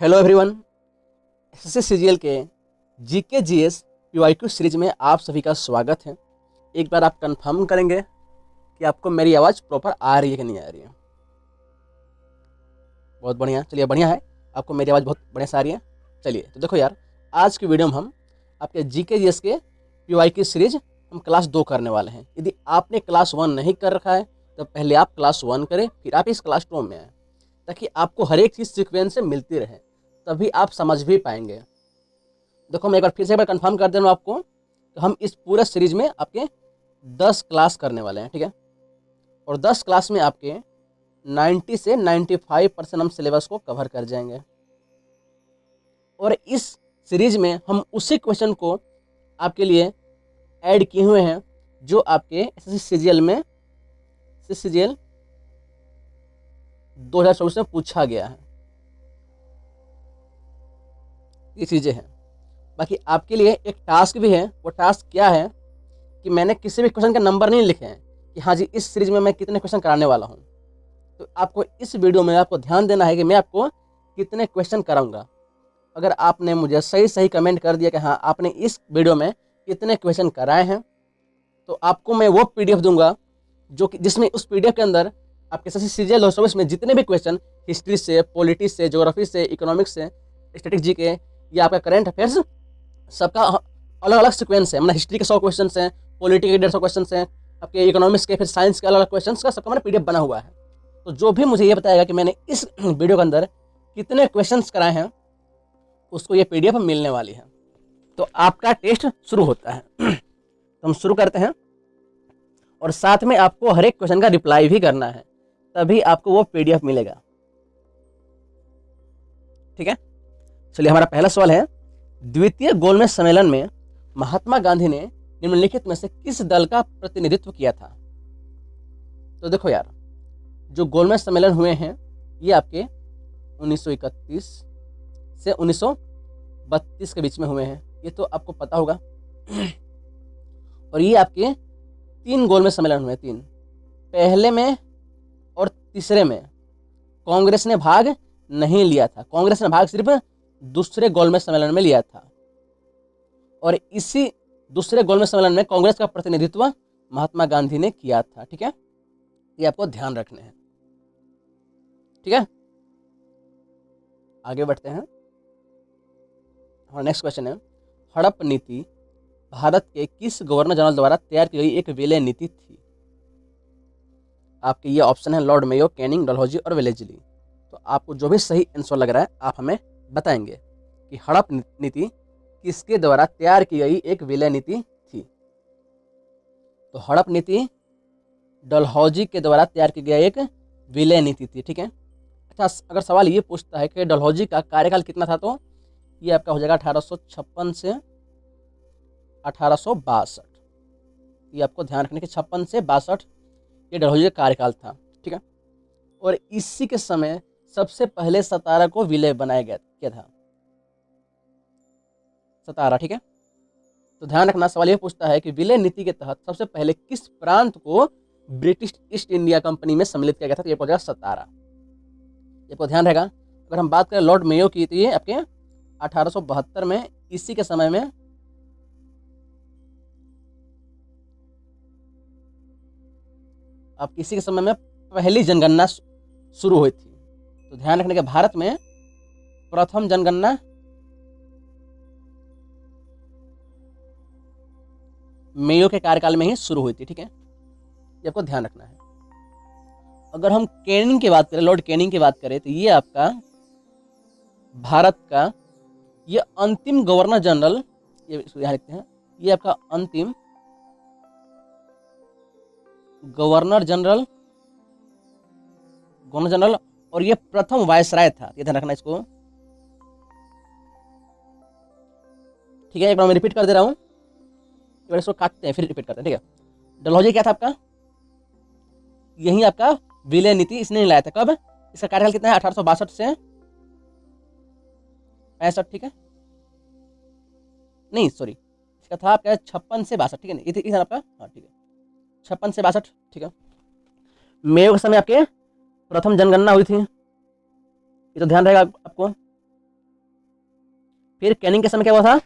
Hello everyone. SSC CGL के GK GS PYQ series में आप सभी का स्वागत है। एक बार आप कंफर्म करेंगे कि आपको मेरी आवाज़ प्रॉपर आ रही है कि नहीं आ रही है। बहुत बढ़िया, चलिए बढ़िया है, आपको मेरी आवाज़ बहुत बढ़िया से आ रही है। चलिए तो देखो यार, आज की वीडियो में हम आपके जीके जीएस के पीवाईक्यू सीरीज हम क्लास 2 करने वाले हैं। यदि आपने क्लास 1 नहीं कर रखा है तो पहले आप क्लास 1 करें, फिर आप इस क्लास 2 में आए, ताकि आपको हर एक चीज़ सीक्वेंस से मिलती रहे, तभी आप समझ भी पाएंगे। देखो मैं एक बार फिर से कंफर्म कर दे रहा हूँ आपको, तो हम इस पूरे सीरीज में आपके 10 क्लास करने वाले हैं, ठीक है। और 10 क्लास में आपके 90 से 95% हम सिलेबस को कवर कर जाएंगे। और इस सीरीज में हम उसी क्वेश्चन को आपके लिए ऐड किए हुए हैं जो आपके एसएससी सीजीएल में सीजीएल 2024 में पूछा गया है। ये चीज़ें हैं। बाकी आपके लिए एक टास्क भी है। वो टास्क क्या है कि मैंने किसी भी क्वेश्चन के नंबर नहीं लिखे हैं कि हाँ जी इस सीरीज में मैं कितने क्वेश्चन कराने वाला हूँ। तो आपको इस वीडियो में आपको ध्यान देना है कि मैं आपको कितने क्वेश्चन कराऊंगा। अगर आपने मुझे सही कमेंट कर दिया कि हाँ आपने इस वीडियो में कितने क्वेश्चन कराए हैं, तो आपको मैं वो पीडीएफ दूंगा जो कि जिसमें उस पीडीएफ के अंदर आपके एसएससी सीजीएल 2024 में जितने भी क्वेश्चन हिस्ट्री से, पॉलिटिक्स से, ज्योग्राफी से, इकोनॉमिक्स से, स्टैटिक जीके या आपका करंट अफेयर्स, सबका अलग अलग सीक्वेंस है। मतलब हिस्ट्री के 100 क्वेश्चन हैं, पॉलिटी के 150 क्वेश्चन हैं, आपके इकोनॉमिक्स के, फिर साइंस के अलग अलग क्वेश्चन का सबका मैंने पीडीएफ बना हुआ है। तो जो भी मुझे ये बताएगा कि मैंने इस वीडियो के अंदर कितने क्वेश्चन कराए हैं, उसको ये पीडीएफ मिलने वाली है। तो आपका टेस्ट शुरू होता है। तो हम शुरू करते हैं, और साथ में आपको हर एक क्वेश्चन का रिप्लाई भी करना है, तभी आपको वो पीडीएफ मिलेगा, ठीक है। चलिए हमारा पहला सवाल है, द्वितीय गोलमेज सम्मेलन में महात्मा गांधी ने निम्नलिखित में से किस दल का प्रतिनिधित्व किया था। तो देखो यार, जो गोलमेज सम्मेलन हुए हैं ये आपके 1931 से 1932 के बीच में हुए हैं, ये तो आपको पता होगा। और ये आपके 3 गोलमेज सम्मेलन हुए, 3। पहले में और तीसरे में कांग्रेस ने भाग नहीं लिया था। कांग्रेस ने भाग सिर्फ दूसरे गोलमेज सम्मेलन में लिया था। और इसी दूसरे गोलमेज सम्मेलन में कांग्रेस का प्रतिनिधित्व महात्मा गांधी ने किया था, ठीक है। ये आपको ध्यान रखने हैं, ठीक है। आगे बढ़ते हैं। हमारा नेक्स्ट क्वेश्चन है, हड़प नीति भारत के किस गवर्नर जनरल द्वारा तैयार की गई एक विलय नीति थी। आपके ये ऑप्शन है लॉर्ड मेयो, कैनिंग, डलहौजी और वेलेस्ली। तो आपको जो भी सही आंसर लग रहा है आप हमें बताएंगे कि हड़प नीति किसके द्वारा तैयार की गई एक विलय नीति थी। तो हड़प नीति डलहौजी के द्वारा तैयार की गई एक विलय नीति थी, ठीक है। अच्छा, अगर सवाल ये पूछता है कि डलहौजी का कार्यकाल कितना था, तो ये आपका हो जाएगा 1856 से 1862। ये आपको ध्यान रखने के 56 से 62 ये डलहौजी का कार्यकाल था, ठीक है। और इसी के समय सबसे पहले सतारा को विलय बनाया गया था, सतारा, ठीक है। तो ध्यान रखना, सवाल ये पूछता है कि विलय नीति के तहत सबसे पहले किस प्रांत को ब्रिटिश ईस्ट इंडिया कंपनी में सम्मिलित किया गया था, तो ये हो जाएगा सतारा। ये आपको ध्यान रहेगा। अगर हम बात करें लॉर्ड मेयो की, तो ये आपके 1872 में, इसी के समय में अब किसी के समय में पहली जनगणना शुरू हुई थी। तो ध्यान रखने के भारत में प्रथम जनगणना मेयो के कार्यकाल में ही शुरू हुई थी, ठीक है। ये आपको ध्यान रखना है। अगर हम कैनिंग की बात करें, लॉर्ड कैनिंग की बात करें, तो ये आपका भारत का ये अंतिम गवर्नर जनरल, ये यहाँ लिखते हैं, ये आपका अंतिम गवर्नर जनरल और ये प्रथम वायसराय था। ये ध्यान रखना इसको, ठीक है। एक बार मैं रिपीट कर दे रहा हूँ, एक बार इसको काटते हैं फिर रिपीट करते हैं, ठीक है। डलहौजी क्या था आपका, यही आपका विलय नीति इसने नहीं लाया था। कब, इसका कार्यकाल कितना है, 1862 से 65, ठीक है। नहीं सॉरी, इसका था आपका 56 से 62, ठीक है। ये आपका, हाँ ठीक है, 56 से 62, ठीक है। मेयो के समय आपके प्रथम जनगणना हुई थी, ये तो ध्यान रहेगा आपको। फिर कैनिंग के समय क्या हुआ था,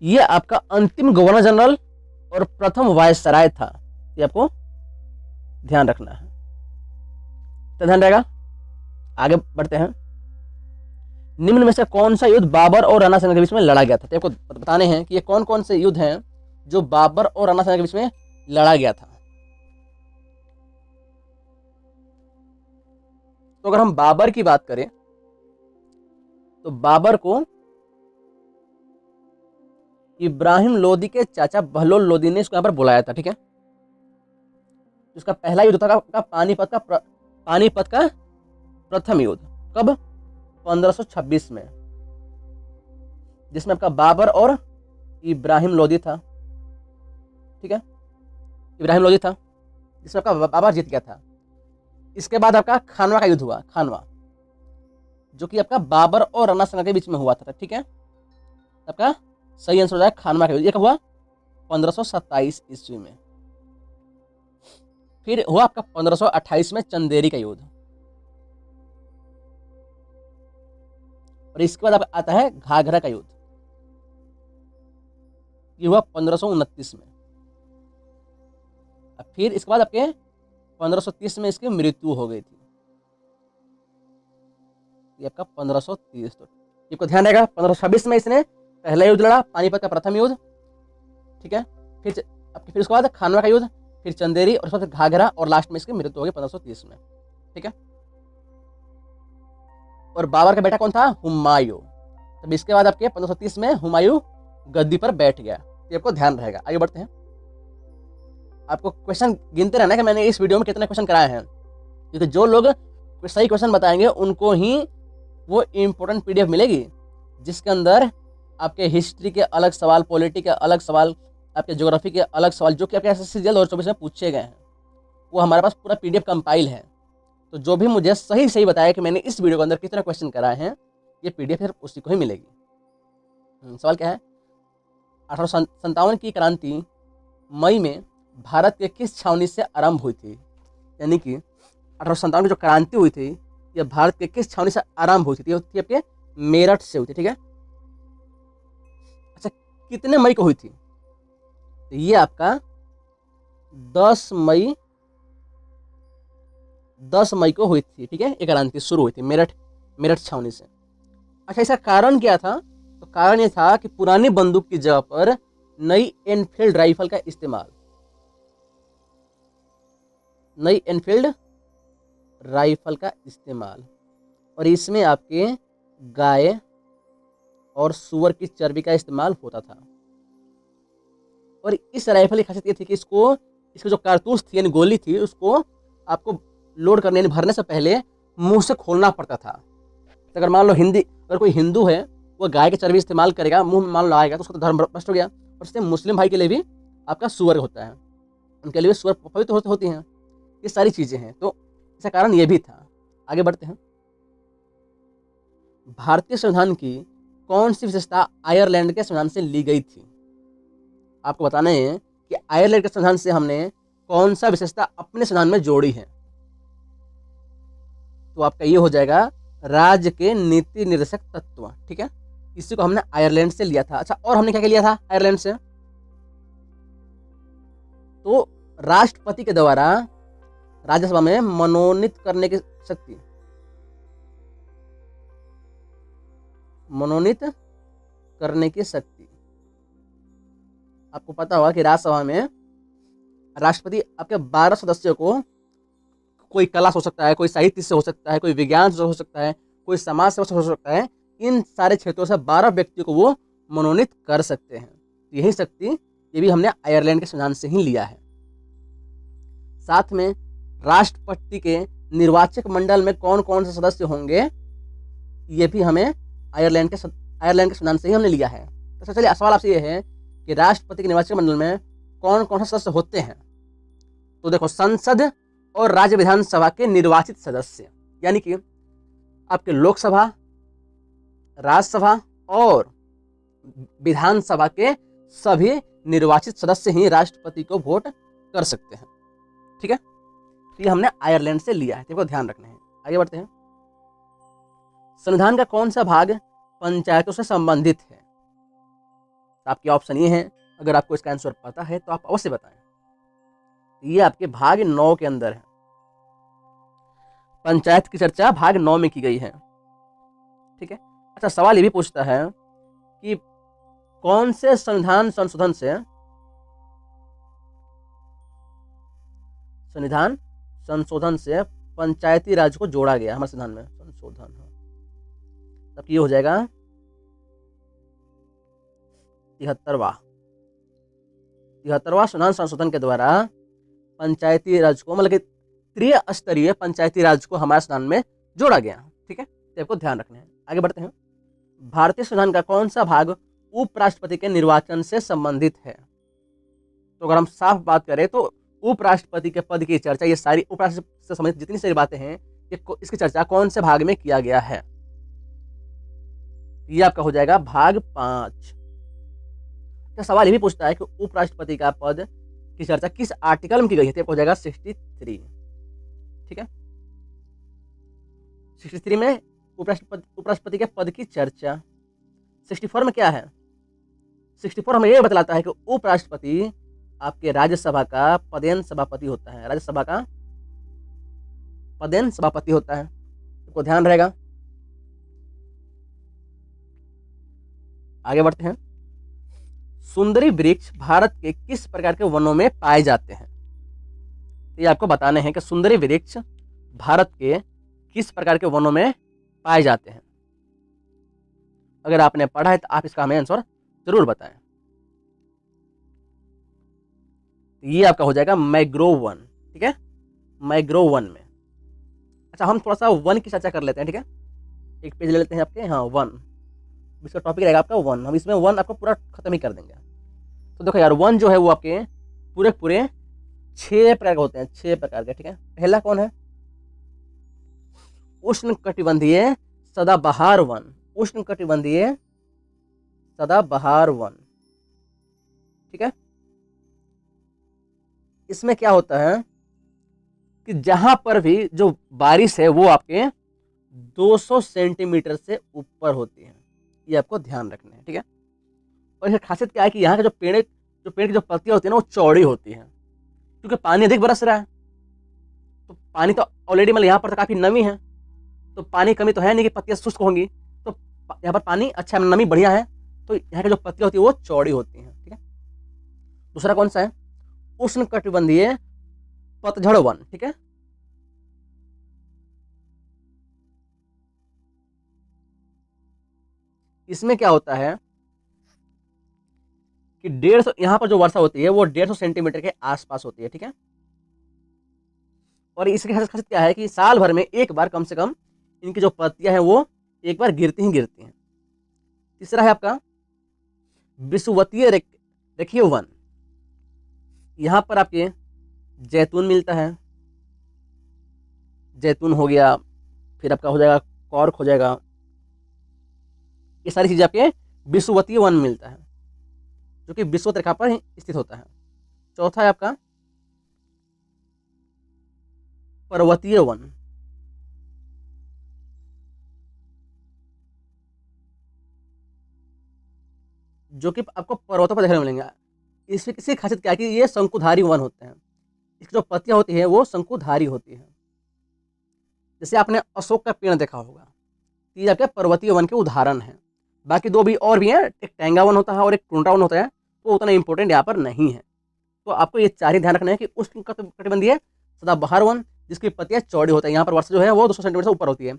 ये आपका अंतिम गवर्नर जनरल और प्रथम वायसराय था। ये आपको ध्यान रखना है, तो ध्यान रहेगा। आगे बढ़ते हैं। निम्न में से कौन सा युद्ध बाबर और राणा संगा के बीच में लड़ा गया था? तो आपको बताने हैं कि ये कौन कौन से युद्ध हैं जो बाबर और राणा संगा के बीच में लड़ा गया था। तो अगर हम बाबर की बात करें तो बाबर को इब्राहिम लोदी के चाचा बहलोल लोदी ने इसको यहाँ पर बुलाया था, ठीक है। उसका पहला युद्ध था पानीपत का प्रथम युद्ध, कब? 1526 में, जिसमें आपका बाबर और इब्राहिम लोदी था, ठीक है। इब्राहिम लोदी था जिसमें आपका बाबर जीत गया था। इसके बाद आपका खानवा का युद्ध हुआ, खानवा, जो कि आपका बाबर और राणा संगा के बीच में हुआ था, ठीक है। आपका सही आंसर हो जाएगा खानवा का युद्ध। ये कब हुआ? 1527 ईस्वी में। फिर हुआ आपका 1528 में चंदेरी का युद्ध, और इसके बाद आता है घाघरा का युद्ध। ये हुआ 1529 में। फिर इसके बाद आपके 1530 में इसकी मृत्यु हो गई थी। ये आपका 1530, तो ये को ध्यान रहेगा। 1526 में इसने पहला युद्ध लड़ा, पानीपत का प्रथम युद्ध, ठीक है। फिर उसके बाद खानवा का युद्ध, फिर चंदेरी, और उसके बाद घाघरा, और लास्ट में इसकी मृत्यु हो गई 1530 में, ठीक है। और बाबर का बेटा कौन था? हुमायूं। तब इसके बाद आपके 1530 में हुमायूं गद्दी पर बैठ गया। ये आपको ध्यान रहेगा। आगे बढ़ते हैं। आपको क्वेश्चन गिनते रहना है कि मैंने इस वीडियो में कितने क्वेश्चन कराए हैं, क्योंकि जो लोग सही क्वेश्चन बताएंगे उनको ही वो इम्पोर्टेंट पीडीएफ मिलेगी, जिसके अंदर आपके हिस्ट्री के अलग सवाल, पॉलिटी के अलग सवाल, आपके ज्योग्राफी के अलग सवाल, जो कि आपके एसएससी 2024 में पूछे गए हैं, वो हमारे पास पूरा पीडीएफ कंपाइल है। तो जो भी मुझे सही सही बताया कि मैंने इस वीडियो के अंदर कितने क्वेश्चन कराए हैं, ये पीडीएफ सिर्फ उसी को ही मिलेगी। सवाल क्या है? 1857 की क्रांति मई में भारत के किस छावनी से आरंभ हुई थी? यानी कि 1857 की जो क्रांति हुई थी, ये भारत के किस छावनी से आरंभ हुई थी? ये थी आपके मेरठ से हुई थी, ठीक है। अच्छा, कितने मई को हुई थी? तो ये आपका 10 मई को हुई थी, ठीक है। ये क्रांति शुरू हुई थी मेरठ छावनी से। अच्छा, इसका कारण क्या था? तो कारण ये था कि पुरानी बंदूक की जगह पर नई एनफील्ड राइफल का इस्तेमाल, नई एनफील्ड राइफल का इस्तेमाल, और इसमें आपके गाय और सुअर की चर्बी का इस्तेमाल होता था। और इस राइफल की खासियत ये थी कि इसकी जो कारतूस थी, यानी गोली थी, उसको आपको लोड करने यानी भरने से पहले मुंह से खोलना पड़ता था। तो अगर मान लो अगर कोई हिंदू है, वो गाय की चर्बी इस्तेमाल करेगा, मुंह में मान लो लगाएगा, तो उसका धर्म भ्रष्ट हो गया। और इससे मुस्लिम भाई के लिए भी आपका सुअर होता है, उनके लिए भी सुअर पवित्र होती हैं। ये सारी चीज़ें हैं, तो इसका कारण ये भी था। आगे बढ़ते हैं। भारतीय संविधान की कौन सी विशेषता आयरलैंड के संविधान से ली गई थी? आपको बताना है कि आयरलैंड के संविधान से हमने कौन सा विशेषता अपने संविधान में जोड़ी है। तो आपका ये हो जाएगा राज्य के नीति निर्देशक तत्व, ठीक है। इसी को हमने आयरलैंड से लिया था। अच्छा, और हमने क्या क्या लिया था आयरलैंड से? तो राष्ट्रपति के द्वारा राज्यसभा में मनोनीत करने की शक्ति, मनोनीत करने की शक्ति। आपको पता होगा कि राज्यसभा में राष्ट्रपति आपके 12 सदस्यों को, कोई कला से हो सकता है, कोई साहित्य से हो सकता है, कोई विज्ञान से हो सकता है, कोई समाज सेवा से हो सकता है, इन सारे क्षेत्रों से 12 व्यक्तियों को वो मनोनीत कर सकते हैं। यही शक्ति ये भी हमने आयरलैंड के संविधान से ही लिया है। साथ में राष्ट्रपति के निर्वाचक मंडल में कौन कौन से सदस्य होंगे, ये भी हमें आयरलैंड के संविधान से ही हमने लिया है। तो चलिए, सवाल आपसे ये है कि राष्ट्रपति के निर्वाचक मंडल में कौन कौन से सदस्य होते हैं? तो देखो, संसद और राज्य विधानसभा के निर्वाचित सदस्य, यानी कि आपके लोकसभा, राज्यसभा और विधानसभा के सभी निर्वाचित सदस्य ही राष्ट्रपति को वोट कर सकते हैं, ठीक है। तो ये हमने आयरलैंड से लिया है, देखो ध्यान रखना है। आगे बढ़ते हैं। संविधान का कौन सा भाग पंचायतों से संबंधित है। आपके ऑप्शन ये हैं, अगर आपको इसका आंसर पता है तो आप अवश्य बताएं। ये आपके भाग 9 के अंदर है, पंचायत की चर्चा भाग 9 में की गई है। ठीक है। अच्छा, सवाल ये भी पूछता है कि कौन से संविधान संशोधन से पंचायती राज को जोड़ा गया हमारे संविधान में, संशोधन। तब ये हो जाएगा 73वां संविधान संशोधन के द्वारा पंचायती राज को, मतलब कि त्रिस्तरीय पंचायती राज को हमारे संविधान में जोड़ा गया। ठीक है, तो आपको ध्यान रखना है। आगे बढ़ते हैं। भारतीय संविधान का कौन सा भाग उपराष्ट्रपति के निर्वाचन से संबंधित है? तो अगर हम साफ बात करें तो उपराष्ट्रपति के पद की चर्चा, ये सारी उपराष्ट्रपति से संबंधित जितनी सारी बातें हैं, इसकी चर्चा कौन से भाग में किया गया है? ये आपका हो जाएगा भाग 5। तो सवाल ये भी पूछता है कि उपराष्ट्रपति का पद की चर्चा किस आर्टिकल में की गई है? तो हो जाएगा 63। ठीक है, 63 में उपराष्ट्रपति के पद की चर्चा। 64 में क्या है? 64 हमें यह बतलाता है कि उपराष्ट्रपति आपके राज्यसभा का पदेन सभापति होता है, राज्यसभा का पदेन सभापति होता है। आपको ध्यान रहेगा। आगे बढ़ते हैं। सुंदरी वृक्ष भारत के किस प्रकार के वनों में पाए जाते हैं? ये आपको बताने हैं कि सुंदरी वृक्ष भारत के किस प्रकार के वनों में पाए जाते हैं। अगर आपने पढ़ा है तो आप इसका हमें आंसर जरूर बताएं। ये आपका हो जाएगा मैंग्रोव वन। ठीक है, मैंग्रोव वन में। अच्छा, हम थोड़ा सा वन की चर्चा कर लेते हैं। ठीक है, एक पेज ले लेते हैं आपके। हाँ, वन, इसका टॉपिक रहेगा आपका वन। हम इसमें वन आपको पूरा खत्म ही कर देंगे। तो देखो यार, वन जो है वो आपके पूरे 6 प्रकार के होते हैं, 6 प्रकार के। ठीक है, पहला कौन है? उष्णकटिबंधीय सदाबहार वन, उष्णकटिबंधीय सदाबहार वन। ठीक है, इसमें क्या होता है कि जहां पर भी जो बारिश है वो आपके 200 सेंटीमीटर से ऊपर होती है। ये आपको ध्यान रखना है। ठीक है, और इसकी खासियत क्या है कि यहाँ के जो पेड़ की जो पत्तियां होती है ना वो चौड़ी होती है, क्योंकि पानी अधिक बरस रहा है। तो पानी तो ऑलरेडी मतलब यहाँ पर तो काफी नमी है, तो पानी कमी तो है नहीं कि पत्तियां शुष्क होंगी। तो यहाँ पर पानी अच्छा है, नमी बढ़िया है, तो यहाँ की जो पत्तियां होती है वो चौड़ी होती हैं। ठीक है, दूसरा कौन सा है? उष्णकटिबंधीय पतझड़ वन। ठीक है, इसमें क्या होता है कि 150, यहाँ पर जो वर्षा होती है वो 150 सेंटीमीटर के आसपास होती है। ठीक है, और इसकी खासियत क्या है कि साल भर में एक बार कम से कम इनकी जो पत्तियां हैं वो एक बार गिरती हैं। तीसरा है आपका विषुवतीय रेखीय वन। यहाँ पर आपके जैतून मिलता है, जैतून हो गया, फिर आपका हो जाएगा कॉर्क हो जाएगा, ये सारी चीजें आपके विषुवतीय वन मिलता है, जो कि विषुवत रेखा पर स्थित होता है। चौथा है आपका पर्वतीय वन। जो कि आपको पर्वतों पर देखने मिलेंगे। इसमें किसी खासियत क्या है कि ये शंकुधारी वन होते हैं, इसकी जो पत्तियां होती है वो शंकुधारी होती है। जैसे आपने अशोक का पेड़ देखा होगा, ये आपके पर्वतीय वन के उदाहरण हैं। बाकी दो भी और भी हैं, एक टेंगा वन होता है और एक टुंड्रा वन होता है, वो उतना इंपॉर्टेंट यहाँ पर नहीं है। तो आपको ये 4 ही ध्यान रखना है कि उष्णकटिबंधीय सदाबहार वन जिसकी पत्तियां चौड़ी होती है, यहाँ पर वर्षा जो है वो 200 सेंटीमीटर से ऊपर होती है।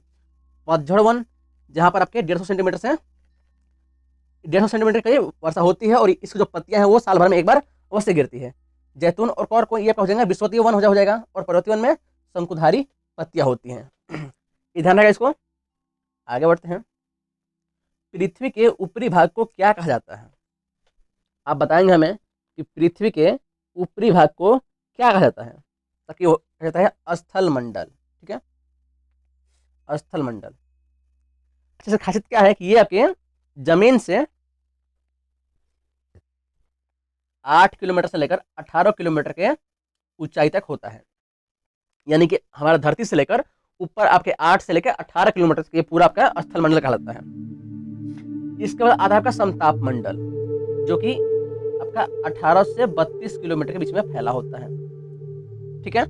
पतझड़ वन जहाँ पर आपके 150 सेंटीमीटर से 150 सेंटीमीटर की वर्षा होती है और इसकी जो पत्तियां हैं वो साल भर में एक बार अवश्य गिरती है। जैतून और कॉर्क को ये हो जाएगा विषुवतीय वन हो जाएगा, और पर्वतीय वन में शंकुधारी पत्तियां होती हैं। ये ध्यान रखा इसको। आगे बढ़ते हैं। पृथ्वी के ऊपरी भाग को क्या कहा जाता है? आप बताएंगे हमें कि पृथ्वी के ऊपरी भाग को क्या कहा जाता है? ताकि वो कहता है स्थल मंडल। ठीक है, स्थल मंडल। अच्छे से खासियत क्या है कि ये आपके जमीन से 8 किलोमीटर से लेकर 18 किलोमीटर के ऊंचाई तक होता है। यानी कि हमारा धरती से लेकर ऊपर आपके 8 से लेकर 18 किलोमीटर के पूरा आपका स्थल मंडल कहलाता है। इसके बाद आता है आपका समताप मंडल, जो कि आपका 18 से 32 किलोमीटर के बीच में फैला होता है। ठीक है,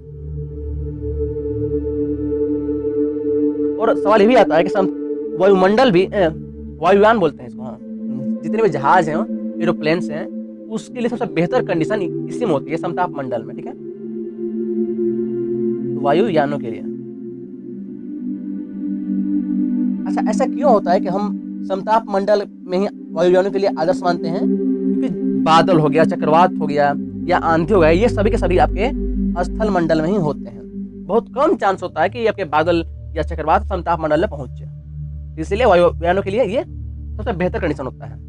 और सवाल ये भी आता है कि वायुमंडल भी वायुयान बोलते हैं इसको, हाँ, जितने भी जहाज हैं एरोप्लेन्स हैं उसके लिए सबसे बेहतर कंडीशन इसी में होती है, समताप मंडल में। ठीक है, वायुयानों के लिए। अच्छा, ऐसा क्यों होता है कि हम समताप मंडल में ही वायुयानों के लिए आदर्श मानते हैं? क्योंकि बादल हो गया, चक्रवात हो गया या आंधी हो गया, ये सभी के सभी आपके स्थल मंडल में ही होते हैं। बहुत कम चांस होता है कि आपके बादल या चक्रवात समताप मंडल में पहुंच जाए, इसलिए वायुयानों के लिए ये सबसे बेहतर कंडीशन होता है।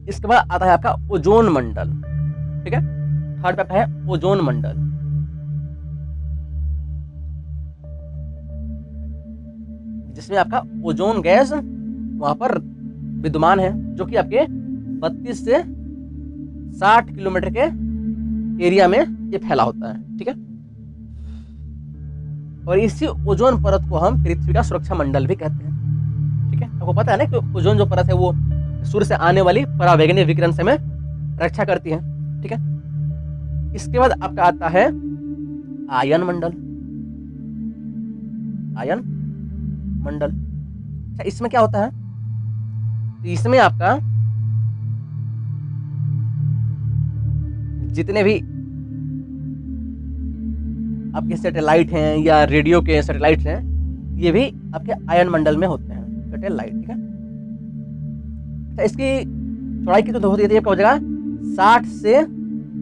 इसके बाद आता है आपका ओजोन मंडल। ठीक है, थर्ड पे है ओजोन मंडल, जिसमें आपका ओजोन गैस वहां पर विद्यमान है, जो कि आपके 32 से 60 किलोमीटर के एरिया में ये फैला होता है। ठीक है, और इसी ओजोन परत को हम पृथ्वी का सुरक्षा मंडल भी कहते हैं। ठीक है, आपको पता है ना कि ओजोन जो परत है वो सूर्य से आने वाली परावैंगनी विकिरण से में रक्षा करती है। ठीक है, इसके बाद आपका आता है आयन मंडल। आयन मंडल, अच्छा, इसमें क्या होता है? तो इसमें आपका जितने भी आपके सैटेलाइट हैं या रेडियो के सैटेलाइट्स हैं, ये भी आपके आयन मंडल में होते हैं, सैटेलाइट। ठीक है, अच्छा, इसकी चौड़ाई कितनी होती है? आपका हो जाएगा 60 से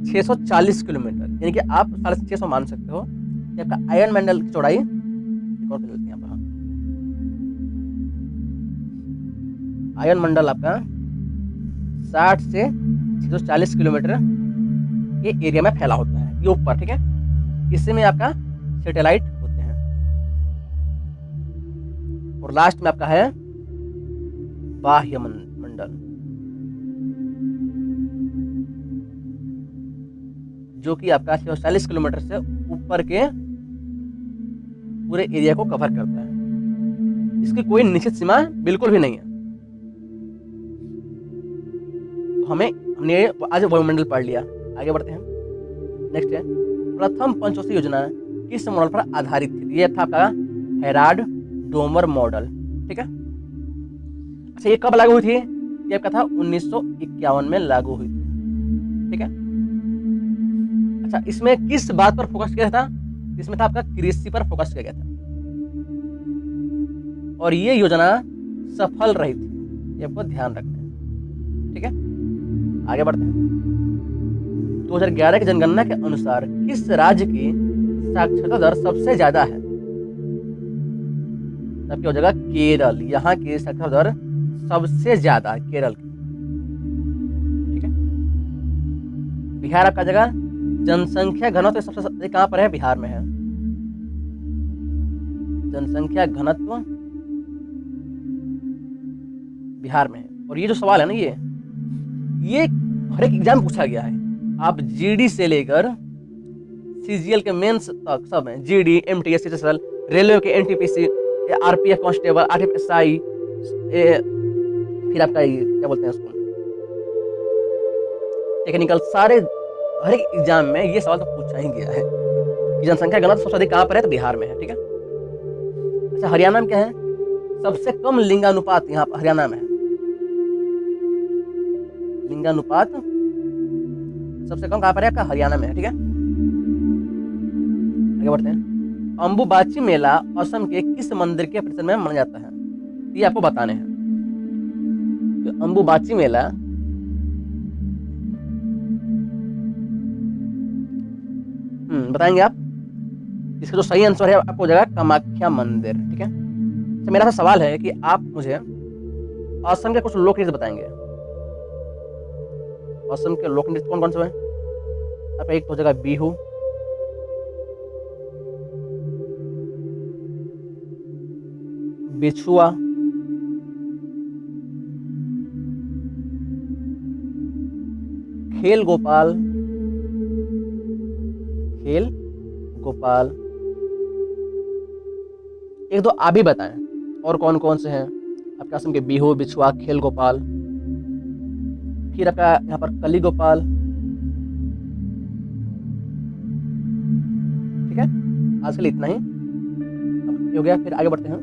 640 किलोमीटर, यानी कि आप 650 मान सकते हो कि आपका आयन मंडल की चौड़ाई। एक और यहाँ पर आयन मंडल आपका 60 से 640 किलोमीटर के एरिया में फैला होता है, ये ऊपर। ठीक है, इससे में आपका सैटेलाइट होते हैं। और लास्ट में आपका है बाह्य मंडल, जो कि आपका 640 किलोमीटर से ऊपर के पूरे एरिया को कवर करता है। इसकी कोई निश्चित सीमा बिल्कुल भी नहीं है। तो हमने आज वायुमंडल पढ़ लिया, आगे बढ़ते हैं। नेक्स्ट है प्रथम पंचकोशी योजना किस मॉडल पर आधारित थी? ये था आपका हेराल्ड डोमर मॉडल। ठीक है, अच्छा, ये कब लागू हुई थी? ये आपका था 1951 में लागू हुई थी। ठीक है, अच्छा, इसमें किस बात पर फोकस किया था? इसमें था आपका कृषि पर फोकस किया गया था, और ये योजना सफल रही थी, ये आपको ध्यान रखना है। ठीक है, आगे बढ़ते हैं। 2011 की जनगणना के अनुसार किस राज्य की साक्षरता दर सबसे ज्यादा है? तब क्या हो जाएगा? केरल। यहाँ की साक्षरता दर सबसे ज्यादा केरल की। ठीक है, बिहार आपका जगह जनसंख्या घनत्व सबसे अधिक कहाँ पर है? बिहार में है। जनसंख्या घनत्व बिहार में है। और ये जो सवाल है ना, ये हर एक एग्जाम पूछा गया है। आप जीडी से लेकर सीजीएल के मेंस तक सब है, जीडी, एमटीएस, सीजीएल, रेलवे के एनटीपीसी, आरपीएफ कांस्टेबल, आरएफएसआई, फिर आपका क्या बोलते हैं उसको, टेक्निकल, सारे हर एक एग्जाम में ये सवाल तो पूछा ही गया है कि जनसंख्या घनत्व सबसे अधिक कहाँ पर है? तो बिहार में है। ठीक है, अच्छा, हरियाणा में क्या है? सबसे कम लिंगानुपात यहाँ हरियाणा में है। लिंगानुपात सबसे कम कहाँ पर है? आपका हरियाणा में है। ठीक है, आगे बढ़ते हैं। अंबुबाची मेला असम के किस मंदिर के परिसर में मनाया जाता है? ये आपको बताने हैं। तो अंबुबाची मेला बताएंगे आप। इसका जो सही आंसर है आपको हो जाएगा कामाख्या मंदिर। ठीक है, तो मेरा सवाल है कि आप मुझे असम के कुछ लोक नृत्य बताएंगे। असम के लोक नृत्य कौन कौन से हैं? आपका एक हो जाएगा बिहू, बिछुआ, खेल गोपाल, खेल गोपाल, एक दो आप भी बताएं और कौन कौन से हैं? आपके आश्रम के बिहू, बिछुआ, खेल गोपाल, फिर आपका यहाँ पर कली गोपाल। ठीक है, आज के लिए इतना ही अब हो गया। फिर आगे बढ़ते हैं।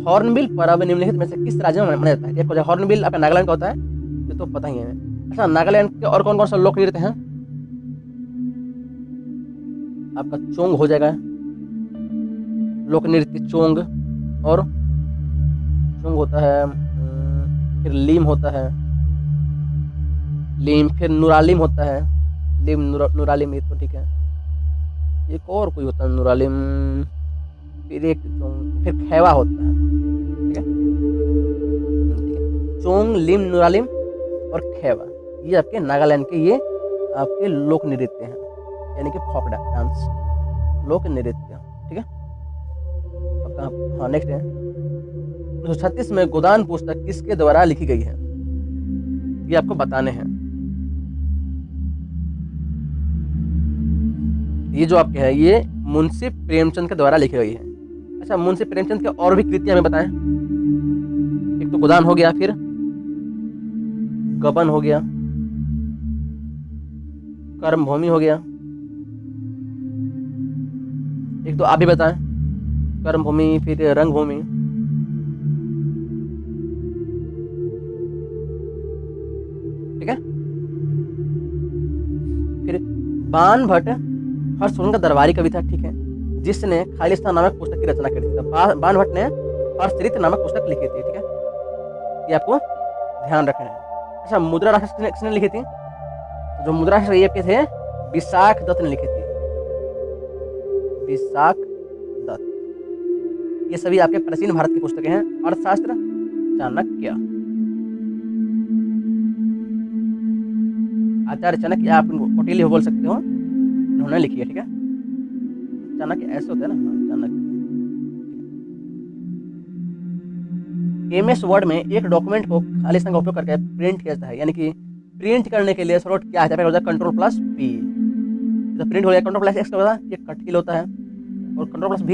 हॉर्नबिल पर्व निम्नलिखित में से किस राज्य में मनाया जाता है? एक हो जाए हॉर्नबिल आपका नागालैंड का होता है, ये तो पता ही है। अच्छा, नागालैंड के और कौन कौन सा लोक नृत्य हैं? आपका चोंग हो जाएगा, लोक नृत्य चोंग, और चोंग होता है, फिर लीम होता है, लीम, फिर नुरालिम होता है, लीम नुरालिम, ये तो ठीक है। एक और कोई होता है नुरालिम, फिर एक चोंग, फिर खैवा होता है। ठीक है, चोंग, लीम, नुरालिम और खैवा, ये आपके नागालैंड के ये आपके लोक नृत्य हैं, यानी कि फोक डांस, लोक नृत्य। ठीक है, हाँ नेक्स्ट है 1936 में गोदान पुस्तक किसके द्वारा लिखी गई है? ये आपको बताने हैं। ये जो आपके है ये मुंशी प्रेमचंद के द्वारा लिखी गई है। अच्छा, मुंशी प्रेमचंद के और भी कृतियां हमें बताएं। एक तो गोदान हो गया, फिर गबन हो गया, कर्मभूमि हो गया, एक तो आप भी बताएं, कर्मभूमि, फिर रंगभूमि, ठीक है। फिर बाण भट्ट हर्षवर्धन का दरबारी कवि था, ठीक है, जिसने खालिस्तान नामक पुस्तक की रचना की थी। तो बाण भट्ट ने हर्षचरित्र नामक पुस्तक लिखी थी। ठीक है, ये आपको ध्यान रखना है। अच्छा, मुद्रा राक्षस किसने लिखी थी? जो मुद्रा राक्षस ये के थे विशाख दत्त ने लिखी थी, विशाख दत्त। ये सभी आपके प्राचीन भारत की पुस्तकें हैं। अर्थशास्त्र चाणक्य, आचार्य चाणक्य, आप कौटिल्य बोल सकते हो, उन्होंने लिखी है। ठीक है, चाणक्य ऐसे होता है ना, चाणक्य। MS वर्ड में एक डॉक्यूमेंट को खालिस्तान का उपयोग करके प्रिंट किया जाता है, यानी कि प्रिंट करने के लिए शॉर्टकट क्या है? Ctrl+P। तो प्रिंट हो गया, Ctrl+X होता है, ये कट के लिए होता है, और Ctrl+V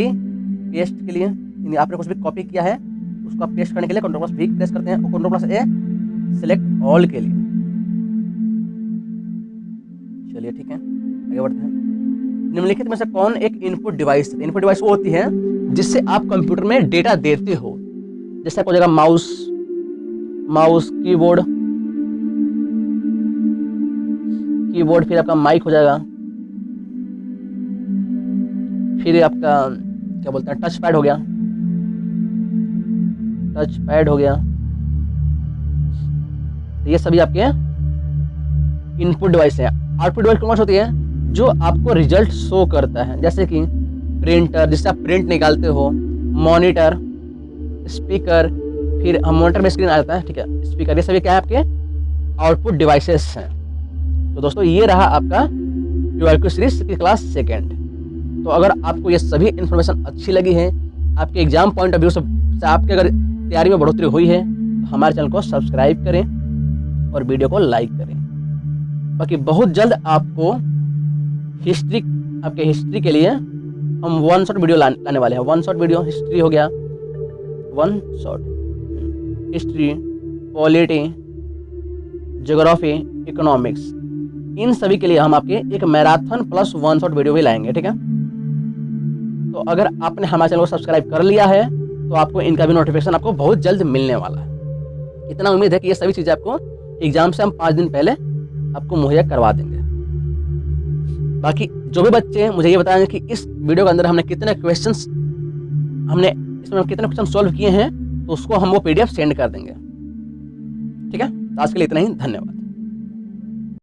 पेस्ट के लिए, यानी आपने कुछ भी कॉपी किया है उसको आप पेस्ट करने के लिए Ctrl+V प्रेस करते हैं, और Ctrl+A सिलेक्ट ऑल के लिए। चलिए ठीक है, आगे बढ़ते हैं। निम्नलिखित में से कौन एक इनपुट डिवाइस? इनपुट डिवाइस वो होती है जिससे आप कंप्यूटर में डेटा देते हो, जैसे आपको जगह माउस, कीबोर्ड, फिर आपका माइक हो जाएगा, फिर आपका क्या बोलते हैं टच पैड हो गया, ये सभी आपके इनपुट डिवाइस है। आउटपुट डिवाइस कौन सी होती है? जो आपको रिजल्ट शो करता है, जैसे कि प्रिंटर, जिससे आप प्रिंट निकालते हो, मॉनिटर, स्पीकर, फिर मॉनिटर में स्क्रीन आ जाता है, ठीक है, स्पीकर, ये सभी क्या है आपके आउटपुट डिवाइसेस हैं। तो दोस्तों ये रहा आपका QRQ सीरीज की क्लास 2nd। तो अगर आपको ये सभी इन्फॉर्मेशन अच्छी लगी है, आपके एग्जाम पॉइंट ऑफ व्यू से आपके अगर तैयारी में बढ़ोतरी हुई है, तो हमारे चैनल को सब्सक्राइब करें और वीडियो को लाइक करें। बाकी बहुत जल्द आपको हिस्ट्री के लिए हम 1 शॉट वीडियो लाने वाले हैं। 1 शॉट वीडियो हिस्ट्री हो गया, 1 shot history, polity, geography, economics, इन सभी के लिए हम आपके एक मैराथन प्लस 1 शॉट वीडियो भी लाएंगे। ठीक है, तो अगर आपने हमारे चैनल को सब्सक्राइब कर लिया है तो आपको इनका भी नोटिफिकेशन आपको बहुत जल्द मिलने वाला है। इतना उम्मीद है कि ये सभी चीज़ें आपको एग्जाम से हम 5 दिन पहले आपको मुहैया करवा देंगे। बाकी जो भी बच्चे मुझे ये बताएंगे कि इस वीडियो के अंदर हमने कितने क्वेश्चन सॉल्व किए हैं, तो उसको हम वो PDF सेंड कर देंगे। ठीक है, तो आज के लिए इतना ही, धन्यवाद।